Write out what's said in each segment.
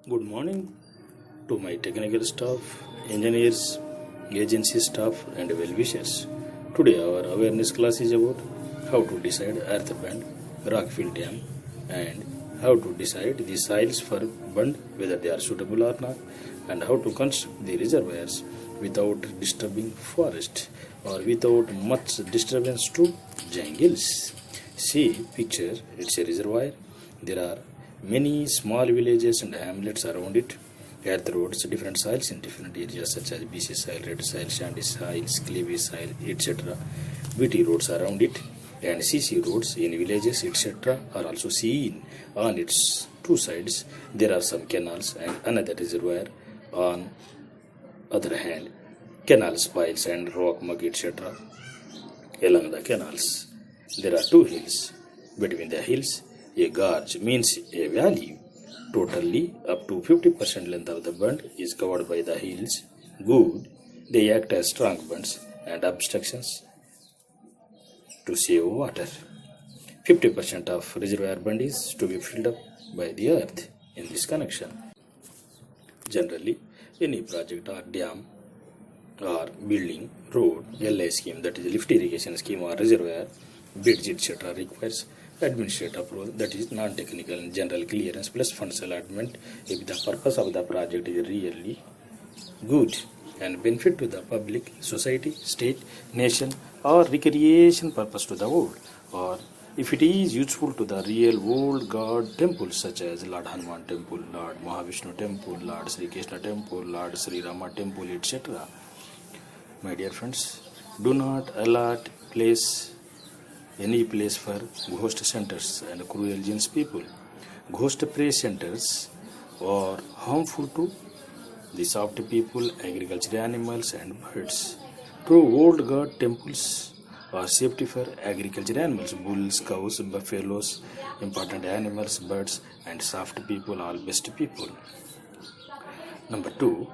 Good morning to my technical staff, engineers, agency staff, and well-wishers. Today our awareness class is about how to decide earth band, rockfill dam, and how to decide the soils for bund, whether they are suitable or not, and how to construct the reservoirs without disturbing forest or without much disturbance to jungles. See picture, it's a reservoir. There are many small villages and hamlets around it. Earth roads, different soils in different areas such as BC soil, red soil, sandy soils, clayey soil, etc. BT roads around it and CC roads in villages, etc. are also seen on its two sides. There are some canals and another reservoir on other hand. Canal piles and rock mud, etc. along the canals. There are two hills. Between the hills, a gorge means a valley. Totally up to 50% length of the bund is covered by the hills. Good. They act as strong bunds and obstructions to save water. 50% of reservoir bund is to be filled up by the earth in this connection. Generally, any project or dam or building, road, LI scheme, that is lift irrigation scheme or reservoir, bridge, etc. requires administrative approval, that is non-technical and general clearance plus funds allotment if the purpose of the project is really good and benefit to the public, society, state, nation or recreation purpose to the world, or if it is useful to the real world god temples such as Lord Hanuman temple, Lord Mahavishnu temple, Lord Sri Krishna temple, Lord Sri Rama temple, etc. My dear friends, do not allot any place for ghost centers and cruel genes people. Ghost prey centers are harmful to the soft people, agricultural animals and birds. True old god temples are safety for agricultural animals, bulls, cows, buffaloes, important animals, birds and soft people, all best people. Number 2,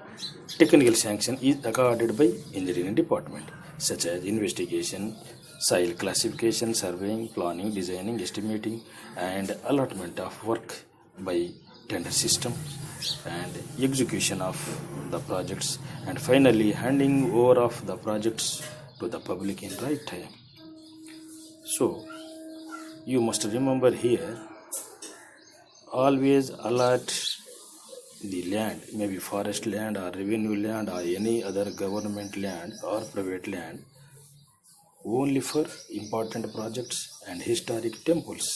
technical sanction is accorded by engineering department such as investigation, soil classification, surveying, planning, designing, estimating and allotment of work by tender system and execution of the projects, and finally handing over of the projects to the public in right time. So you must remember here, always allot the land, maybe forest land or revenue land or any other government land or private land, only for important projects and historic temples.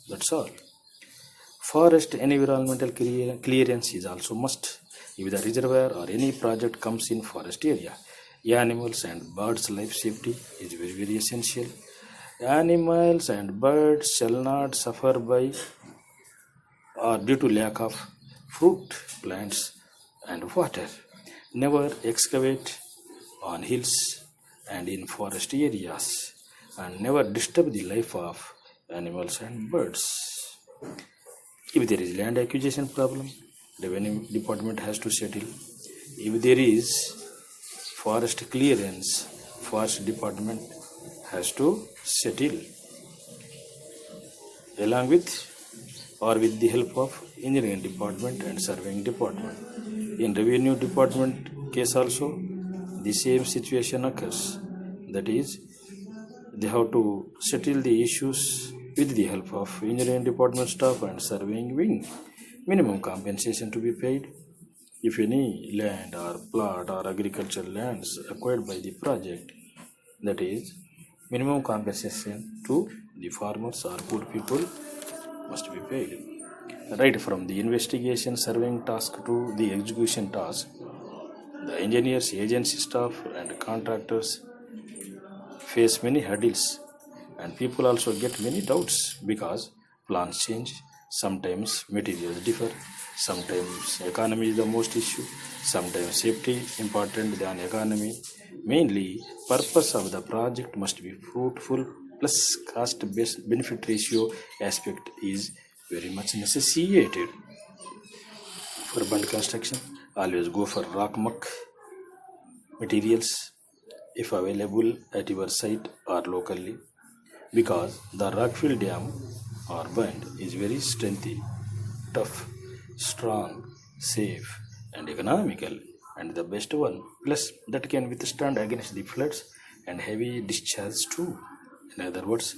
That's all. Forest environmental clearance is also must if the reservoir or any project comes in forest area. Animals and birds' life safety is very, very essential. Animals and birds shall not suffer by or due to lack of fruit, plants and water. Never excavate on hills and in forest areas, and never disturb the life of animals and birds. If there is land acquisition problem, revenue department has to settle. If there is forest clearance, forest department has to settle along with or with the help of engineering department and surveying department. In revenue department case also, the same situation occurs. That is, they have to settle the issues with the help of engineering department staff and surveying wing. Minimum compensation to be paid if any land or plot or agricultural lands acquired by the project. That is, minimum compensation to the farmers or poor people must be paid. Right from the investigation surveying task to the execution task, the engineers, agency staff and contractors face many hurdles, and people also get many doubts because plans change, sometimes materials differ, sometimes economy is the most issue, sometimes safety important than economy. Mainly, purpose of the project must be fruitful plus cost benefit ratio aspect is very much necessitated. For bund construction, always go for rock muck materials if available at your site or locally, because the rockfill dam or bund is very strengthy, tough, strong safe and economical, and the best one, plus that can withstand against the floods and heavy discharge too. In other words,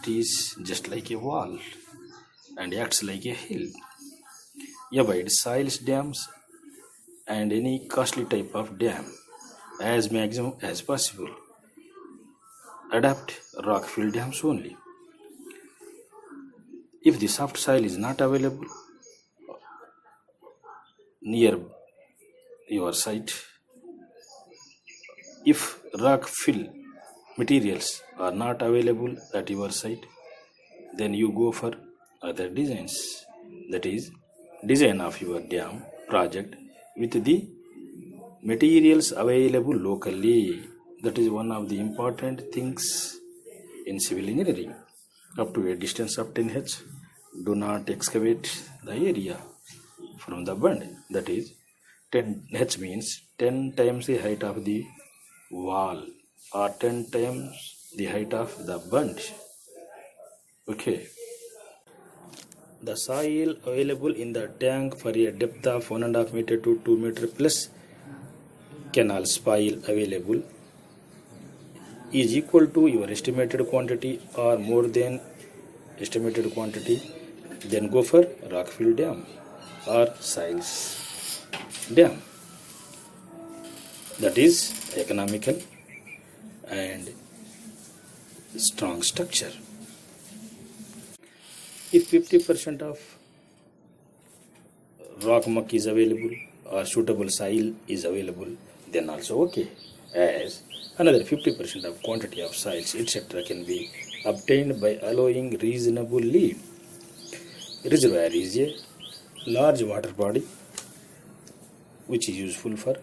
it is just like a wall and acts like a hill. Avoid silos, dams, and any costly type of dam as maximum as possible. Adapt rock fill dams only. If the soft soil is not available near your site, if rock fill materials are not available at your site, then you go for other designs. That is, design of your dam project with the materials available locally. That is one of the important things in civil engineering. Up to a distance of 10 h, do not excavate the area from the bund. That is, 10 h means 10 times the height of the wall or 10 times the height of the bund. Okay. The soil available in the tank for a depth of 1.5 meter to 2 meter plus canal soil available is equal to your estimated quantity or more than estimated quantity, then go for rockfill dam or siles dam. That is economical and strong structure. If 50% of rock muck is available or suitable soil is available, then also okay, as another 50% of quantity of soils etc. can be obtained by allowing reasonably. Reservoir is a large water body which is useful for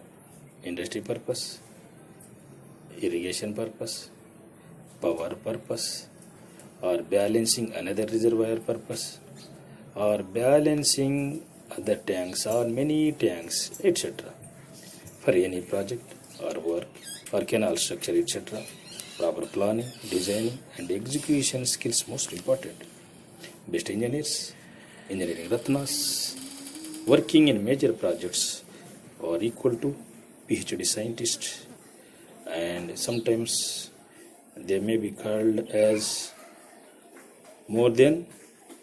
industry purpose, irrigation purpose, power purpose, or balancing another reservoir purpose, or balancing other tanks or many tanks etc. For any project or work or canal structure etc. Proper planning, designing and execution skills most important. Best engineers, engineering ratnas, working in major projects are equal to PhD scientists, and sometimes they may be called as more than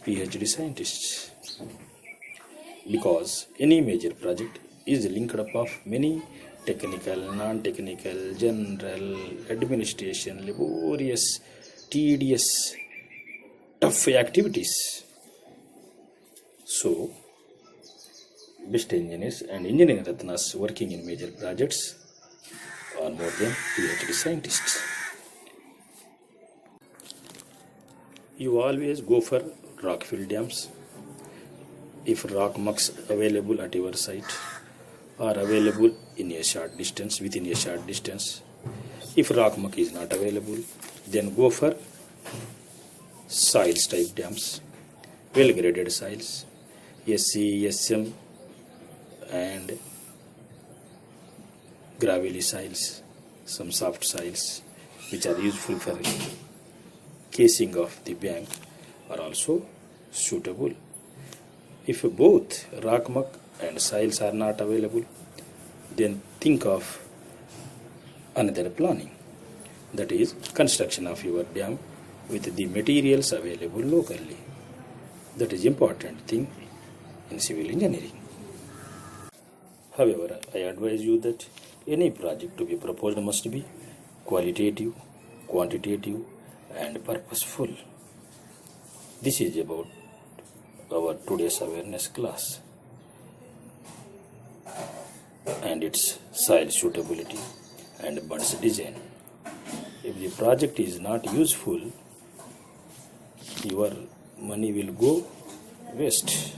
PhD scientists, because any major project is linked up of many technical, non-technical, general, administration, laborious, tedious, tough activities. So, best engineers and engineering ratnas working in major projects are more than PhD scientists. You always go for rockfill dams if rock mucks available at your site are available in a short distance, within a short distance. If rock muck is not available, then go for soils type dams, well graded soils, SC, SM and gravelly soils, some soft soils which are useful for casing of the bank are also suitable. If both rock muck and soils are not available, then think of another planning, that is construction of your dam with the materials available locally. That is important thing in civil engineering. However, I advise you that any project to be proposed must be qualitative, quantitative and purposeful. This is about our today's awareness class and its soil suitability and bunds design. If the project is not useful, your money will go waste.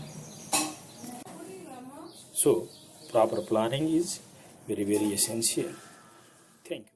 So, proper planning is very, very essential. Thank you.